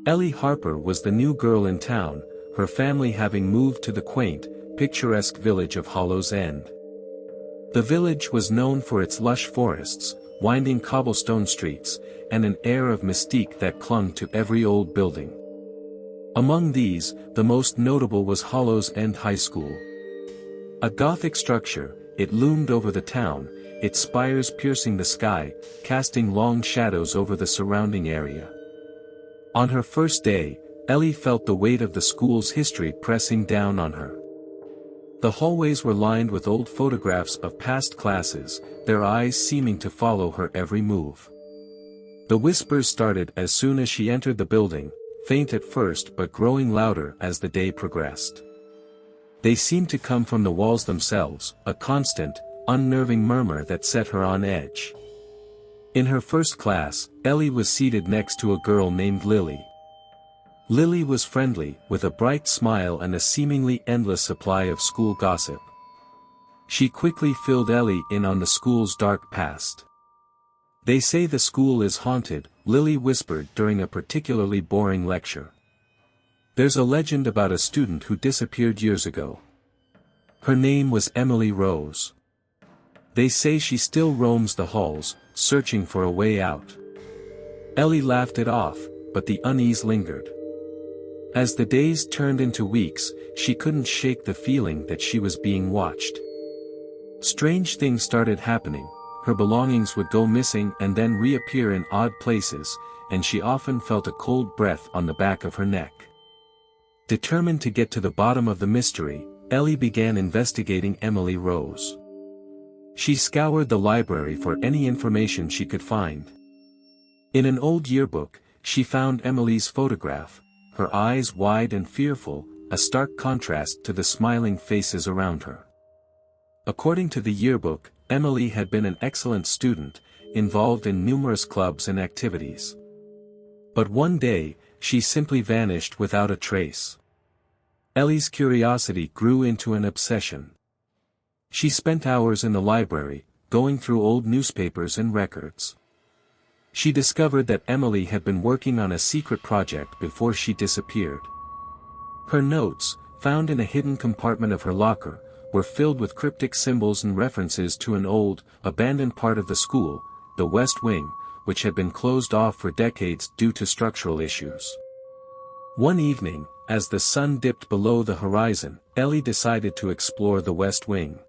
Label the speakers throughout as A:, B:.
A: Ellie Harper was the new girl in town, her family having moved to the quaint, picturesque village of Hollow's End. The village was known for its lush forests, winding cobblestone streets, and an air of mystique that clung to every old building. Among these, the most notable was Hollow's End High School. A Gothic structure, it loomed over the town, its spires piercing the sky, casting long shadows over the surrounding area. On her first day, Ellie felt the weight of the school's history pressing down on her. The hallways were lined with old photographs of past classes, their eyes seeming to follow her every move. The whispers started as soon as she entered the building, faint at first but growing louder as the day progressed. They seemed to come from the walls themselves, a constant, unnerving murmur that set her on edge. In her first class, Ellie was seated next to a girl named Lily. Lily was friendly, with a bright smile and a seemingly endless supply of school gossip. She quickly filled Ellie in on the school's dark past. "They say the school is haunted," Lily whispered during a particularly boring lecture. "There's a legend about a student who disappeared years ago. Her name was Emily Rose. They say she still roams the halls, searching for a way out." Ellie laughed it off, but the unease lingered. As the days turned into weeks, she couldn't shake the feeling that she was being watched. Strange things started happening, her belongings would go missing and then reappear in odd places, and she often felt a cold breath on the back of her neck. Determined to get to the bottom of the mystery, Ellie began investigating Emily Rose. She scoured the library for any information she could find. In an old yearbook, she found Emily's photograph, her eyes wide and fearful, a stark contrast to the smiling faces around her. According to the yearbook, Emily had been an excellent student, involved in numerous clubs and activities. But one day, she simply vanished without a trace. Ellie's curiosity grew into an obsession. She spent hours in the library, going through old newspapers and records. She discovered that Emily had been working on a secret project before she disappeared. Her notes, found in a hidden compartment of her locker, were filled with cryptic symbols and references to an old, abandoned part of the school, the West Wing, which had been closed off for decades due to structural issues. One evening, as the sun dipped below the horizon, Ellie decided to explore the West Wing.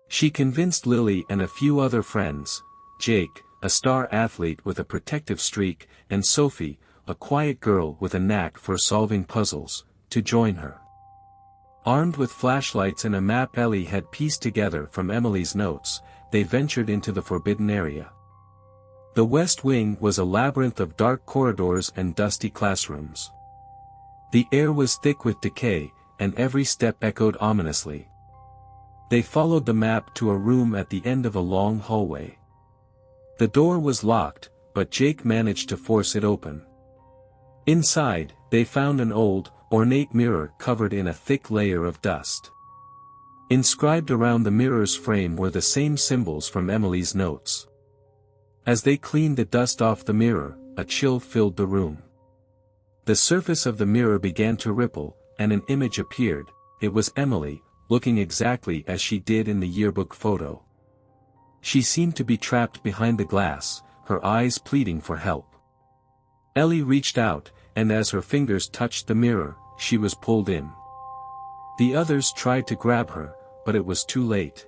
A: She convinced Lily and a few other friends, Jake, a star athlete with a protective streak, and Sophie, a quiet girl with a knack for solving puzzles, to join her. Armed with flashlights and a map Ellie had pieced together from Emily's notes, they ventured into the forbidden area. The West Wing was a labyrinth of dark corridors and dusty classrooms. The air was thick with decay, and every step echoed ominously. They followed the map to a room at the end of a long hallway. The door was locked, but Jake managed to force it open. Inside, they found an old, ornate mirror covered in a thick layer of dust. Inscribed around the mirror's frame were the same symbols from Emily's notes. As they cleaned the dust off the mirror, a chill filled the room. The surface of the mirror began to ripple, and an image appeared. It was Emily, looking exactly as she did in the yearbook photo. She seemed to be trapped behind the glass, her eyes pleading for help. Ellie reached out, and as her fingers touched the mirror, she was pulled in. The others tried to grab her, but it was too late.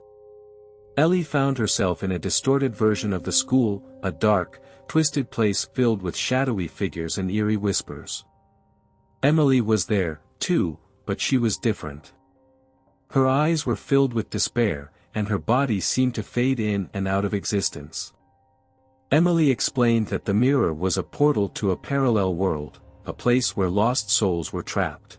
A: Ellie found herself in a distorted version of the school, a dark, twisted place filled with shadowy figures and eerie whispers. Emily was there, too, but she was different. Her eyes were filled with despair, and her body seemed to fade in and out of existence. Emily explained that the mirror was a portal to a parallel world, a place where lost souls were trapped.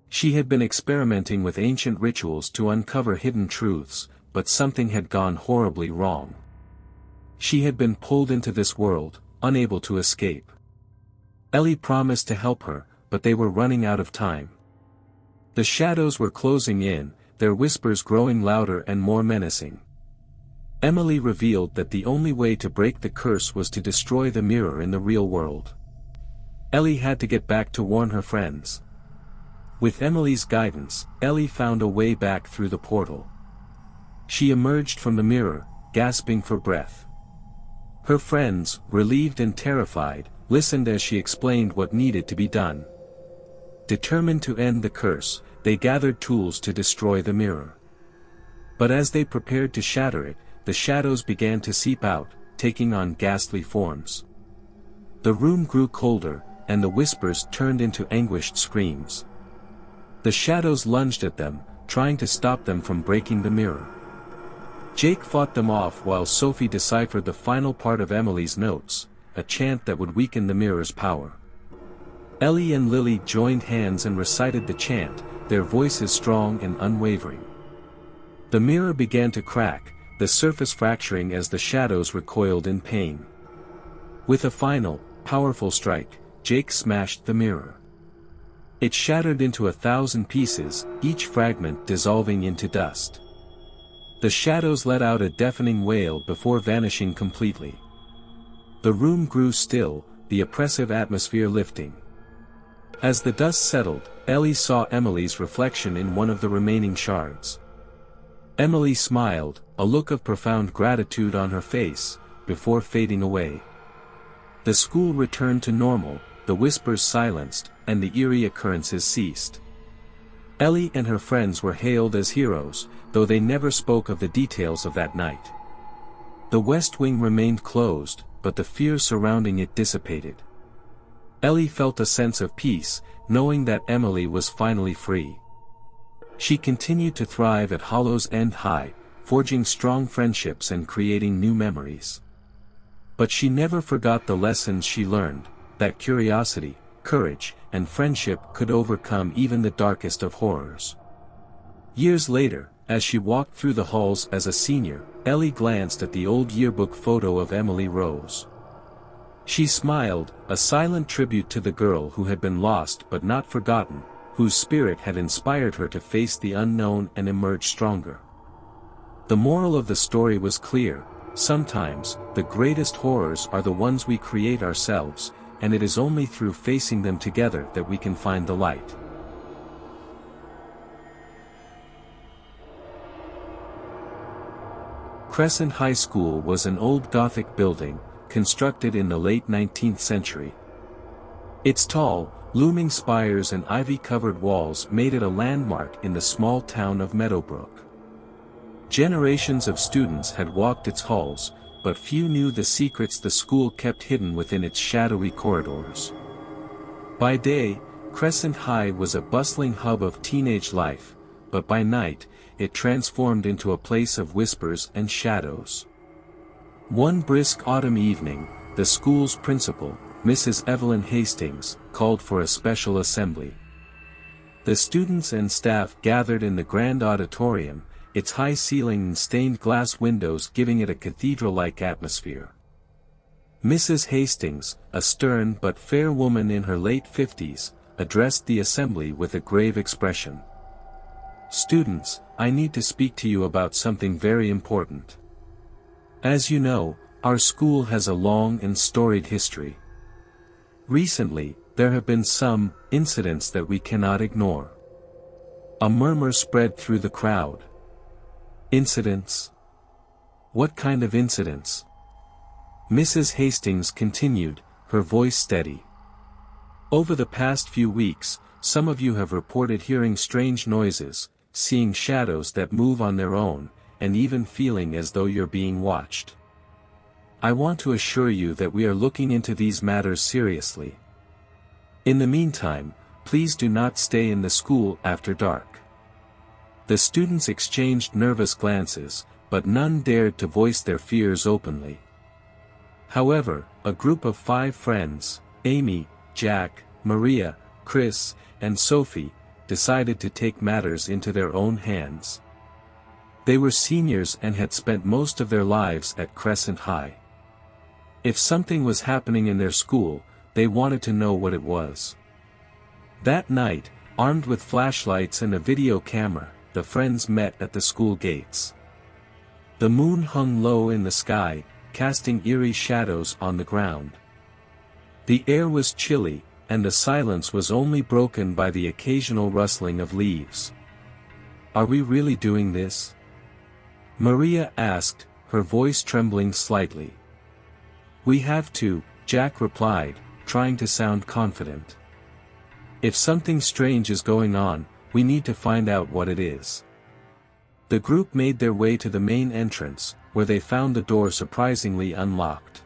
A: She had been experimenting with ancient rituals to uncover hidden truths, but something had gone horribly wrong. She had been pulled into this world, unable to escape. Ellie promised to help her, but they were running out of time. The shadows were closing in, their whispers growing louder and more menacing. Emily revealed that the only way to break the curse was to destroy the mirror in the real world. Ellie had to get back to warn her friends. With Emily's guidance, Ellie found a way back through the portal. She emerged from the mirror, gasping for breath. Her friends, relieved and terrified, listened as she explained what needed to be done. Determined to end the curse, they gathered tools to destroy the mirror. But as they prepared to shatter it, the shadows began to seep out, taking on ghastly forms. The room grew colder, and the whispers turned into anguished screams. The shadows lunged at them, trying to stop them from breaking the mirror. Jake fought them off while Sophie deciphered the final part of Emily's notes, a chant that would weaken the mirror's power. Ellie and Lily joined hands and recited the chant, their voices strong and unwavering. The mirror began to crack, the surface fracturing as the shadows recoiled in pain. With a final, powerful strike, Jake smashed the mirror. It shattered into 1,000 pieces, each fragment dissolving into dust. The shadows let out a deafening wail before vanishing completely. The room grew still, the oppressive atmosphere lifting. As the dust settled, Ellie saw Emily's reflection in one of the remaining shards. Emily smiled, a look of profound gratitude on her face, before fading away. The school returned to normal, the whispers silenced, and the eerie occurrences ceased. Ellie and her friends were hailed as heroes, though they never spoke of the details of that night. The West Wing remained closed, but the fear surrounding it dissipated. Ellie felt a sense of peace, knowing that Emily was finally free. She continued to thrive at Hollow's End High, forging strong friendships and creating new memories. But she never forgot the lessons she learned, that curiosity, courage, and friendship could overcome even the darkest of horrors. Years later, as she walked through the halls as a senior, Ellie glanced at the old yearbook photo of Emily Rose. She smiled, a silent tribute to the girl who had been lost but not forgotten, whose spirit had inspired her to face the unknown and emerge stronger. The moral of the story was clear: sometimes, the greatest horrors are the ones we create ourselves, and it is only through facing them together that we can find the light. Crescent High School was an old Gothic building, constructed in the late 19th century. Its tall, looming spires and ivy-covered walls made it a landmark in the small town of Meadowbrook. Generations of students had walked its halls, but few knew the secrets the school kept hidden within its shadowy corridors. By day, Crescent High was a bustling hub of teenage life, but by night, it transformed into a place of whispers and shadows. One brisk autumn evening, the school's principal, Mrs. Evelyn Hastings, called for a special assembly. The students and staff gathered in the grand auditorium, its high ceiling and stained glass windows giving it a cathedral-like atmosphere. Mrs. Hastings, a stern but fair woman in her late 50s, addressed the assembly with a grave expression. "Students, I need to speak to you about something very important. As you know, our school has a long and storied history. Recently, there have been some incidents that we cannot ignore." A murmur spread through the crowd. "Incidents? What kind of incidents?" Mrs. Hastings continued, her voice steady. "Over the past few weeks, some of you have reported hearing strange noises, seeing shadows that move on their own, and even feeling as though you're being watched. I want to assure you that we are looking into these matters seriously. In the meantime, please do not stay in the school after dark." The students exchanged nervous glances, but none dared to voice their fears openly. However, a group of 5 friends, Amy, Jack, Maria, Chris, and Sophie, decided to take matters into their own hands. They were seniors and had spent most of their lives at Crescent High. If something was happening in their school, they wanted to know what it was. That night, armed with flashlights and a video camera, the friends met at the school gates. The moon hung low in the sky, casting eerie shadows on the ground. The air was chilly, and the silence was only broken by the occasional rustling of leaves. "Are we really doing this?" Maria asked, her voice trembling slightly. "We have to," Jack replied, trying to sound confident. "If something strange is going on, we need to find out what it is." The group made their way to the main entrance, where they found the door surprisingly unlocked.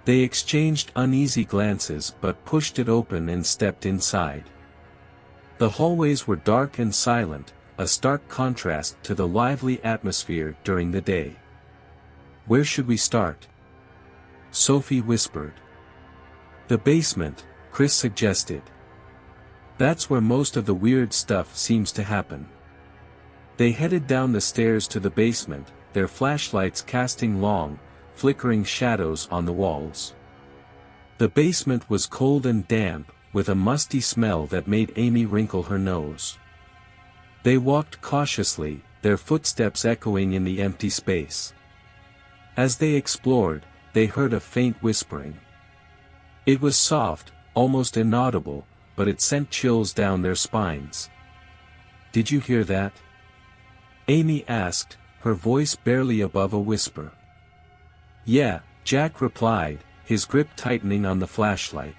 A: They exchanged uneasy glances but pushed it open and stepped inside. The hallways were dark and silent, a stark contrast to the lively atmosphere during the day. "Where should we start?" Sophie whispered. "The basement," Chris suggested. "That's where most of the weird stuff seems to happen." They headed down the stairs to the basement, their flashlights casting long, flickering shadows on the walls. The basement was cold and damp, with a musty smell that made Amy wrinkle her nose. They walked cautiously, their footsteps echoing in the empty space. As they explored, they heard a faint whispering. It was soft, almost inaudible, but it sent chills down their spines. "Did you hear that?" Amy asked, her voice barely above a whisper. "Yeah," Jack replied, his grip tightening on the flashlight.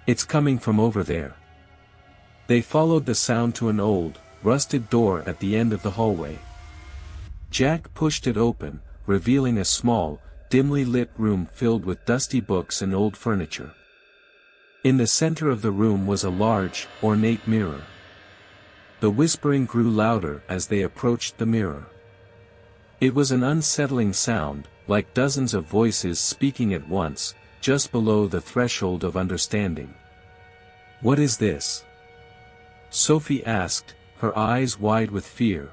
A: "It's coming from over there." They followed the sound to an old, rusted door at the end of the hallway. Jack pushed it open, revealing a small, dimly lit room filled with dusty books and old furniture. In the center of the room was a large, ornate mirror. The whispering grew louder as they approached the mirror. It was an unsettling sound, like dozens of voices speaking at once, just below the threshold of understanding. "What is this?" Sophie asked, her eyes wide with fear.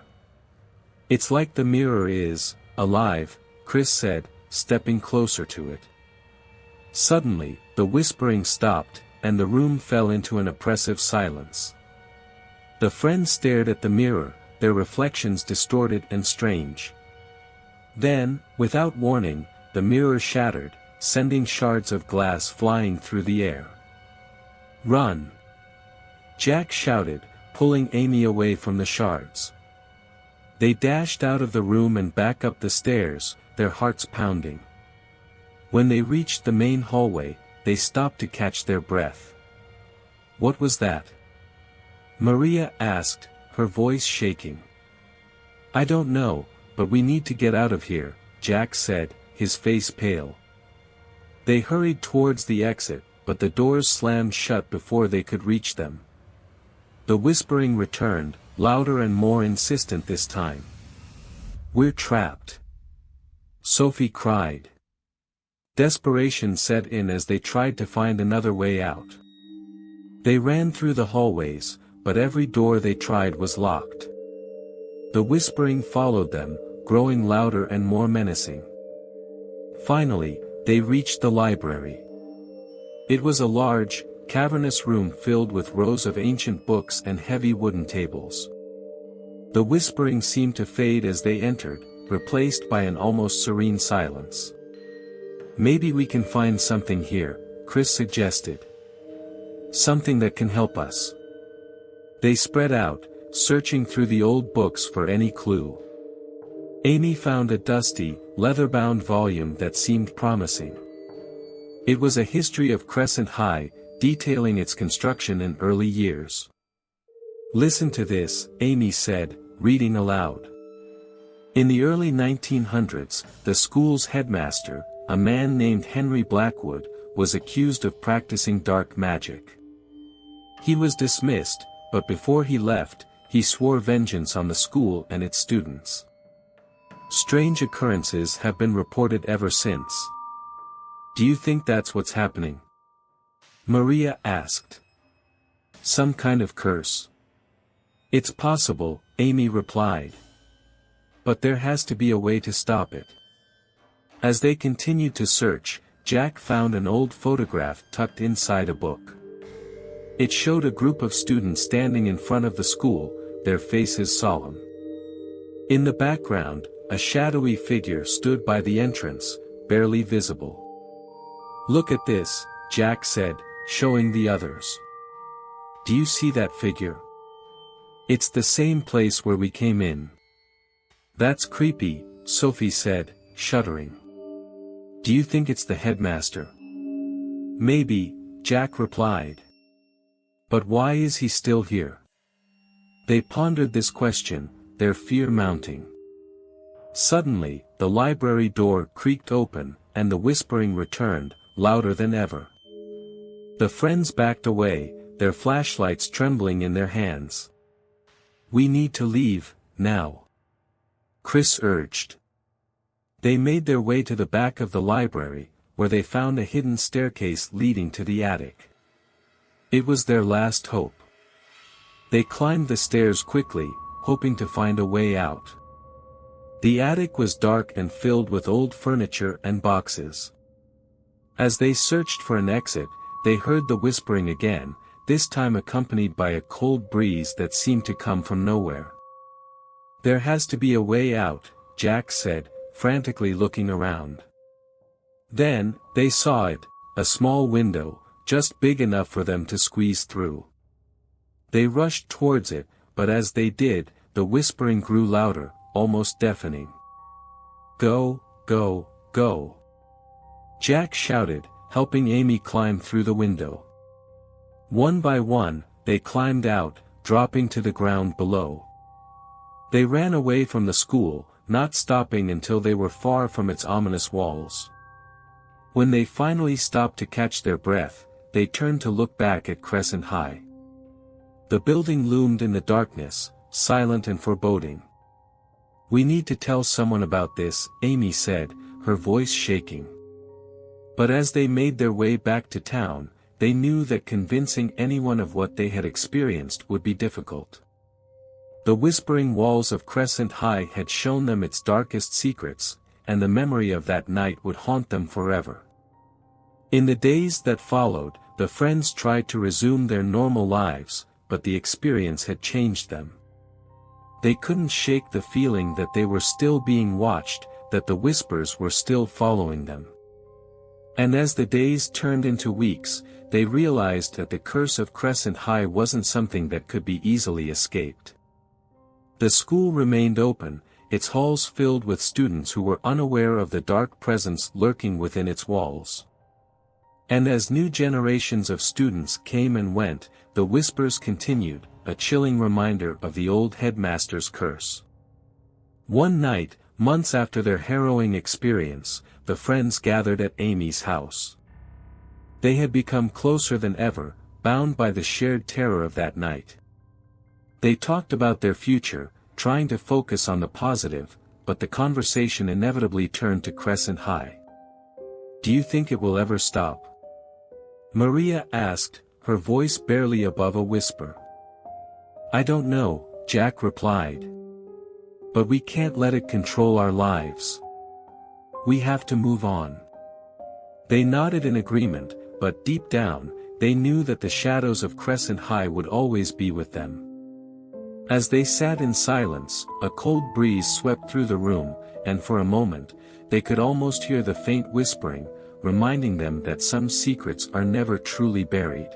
A: "It's like the mirror is alive," Chris said, stepping closer to it. Suddenly, the whispering stopped, and the room fell into an oppressive silence. The friends stared at the mirror, their reflections distorted and strange. Then, without warning, the mirror shattered, sending shards of glass flying through the air. "Run!" Jack shouted, pulling Amy away from the shards. They dashed out of the room and back up the stairs, their hearts pounding. When they reached the main hallway, they stopped to catch their breath. "What was that?" Maria asked, her voice shaking. "I don't know, but we need to get out of here," Jack said, his face pale. They hurried towards the exit, but the doors slammed shut before they could reach them. The whispering returned, louder and more insistent this time. "We're trapped!" Sophie cried. Desperation set in as they tried to find another way out. They ran through the hallways, but every door they tried was locked. The whispering followed them, growing louder and more menacing. Finally, they reached the library. It was a large, cavernous room filled with rows of ancient books and heavy wooden tables. The whispering seemed to fade as they entered, replaced by an almost serene silence. "Maybe we can find something here," Chris suggested. "Something that can help us." They spread out, searching through the old books for any clue. Amy found a dusty, leather-bound volume that seemed promising. It was a history of Crescent High, detailing its construction and early years. "Listen to this," Amy said, reading aloud. "In the early 1900s, the school's headmaster, a man named Henry Blackwood, was accused of practicing dark magic. He was dismissed, but before he left, he swore vengeance on the school and its students. Strange occurrences have been reported ever since. Do you think that's what's happening?" Maria asked. "Some kind of curse?" "It's possible," Amy replied. "But there has to be a way to stop it." As they continued to search, Jack found an old photograph tucked inside a book. It showed a group of students standing in front of the school, their faces solemn. In the background, a shadowy figure stood by the entrance, barely visible. "Look at this," Jack said, showing the others. "Do you see that figure? It's the same place where we came in." "That's creepy," Sophie said, shuddering. "Do you think it's the headmaster?" "Maybe," Jack replied. "But why is he still here?" They pondered this question, their fear mounting. Suddenly, the library door creaked open, and the whispering returned, louder than ever. The friends backed away, their flashlights trembling in their hands. "We need to leave, now," Chris urged. They made their way to the back of the library, where they found a hidden staircase leading to the attic. It was their last hope. They climbed the stairs quickly, hoping to find a way out. The attic was dark and filled with old furniture and boxes. As they searched for an exit, they heard the whispering again, this time accompanied by a cold breeze that seemed to come from nowhere. "There has to be a way out," Jack said, frantically looking around. Then, they saw it, a small window, just big enough for them to squeeze through. They rushed towards it, but as they did, the whispering grew louder, almost deafening. "Go, go, go!" Jack shouted, helping Amy climb through the window. One by one, they climbed out, dropping to the ground below. They ran away from the school, not stopping until they were far from its ominous walls. When they finally stopped to catch their breath, they turned to look back at Crescent High. The building loomed in the darkness, silent and foreboding. "We need to tell someone about this," Amy said, her voice shaking. But as they made their way back to town, they knew that convincing anyone of what they had experienced would be difficult. The whispering walls of Crescent High had shown them its darkest secrets, and the memory of that night would haunt them forever. In the days that followed, the friends tried to resume their normal lives, but the experience had changed them. They couldn't shake the feeling that they were still being watched, that the whispers were still following them. And as the days turned into weeks, they realized that the curse of Crescent High wasn't something that could be easily escaped. The school remained open, its halls filled with students who were unaware of the dark presence lurking within its walls. And as new generations of students came and went, the whispers continued, a chilling reminder of the old headmaster's curse. One night, months after their harrowing experience, the friends gathered at Amy's house. They had become closer than ever, bound by the shared terror of that night. They talked about their future, trying to focus on the positive, but the conversation inevitably turned to Crescent High. "Do you think it will ever stop?" Maria asked, her voice barely above a whisper. "I don't know," Jack replied. "But we can't let it control our lives. We have to move on." They nodded in agreement, but deep down, they knew that the shadows of Crescent High would always be with them. As they sat in silence, a cold breeze swept through the room, and for a moment, they could almost hear the faint whispering, reminding them that some secrets are never truly buried.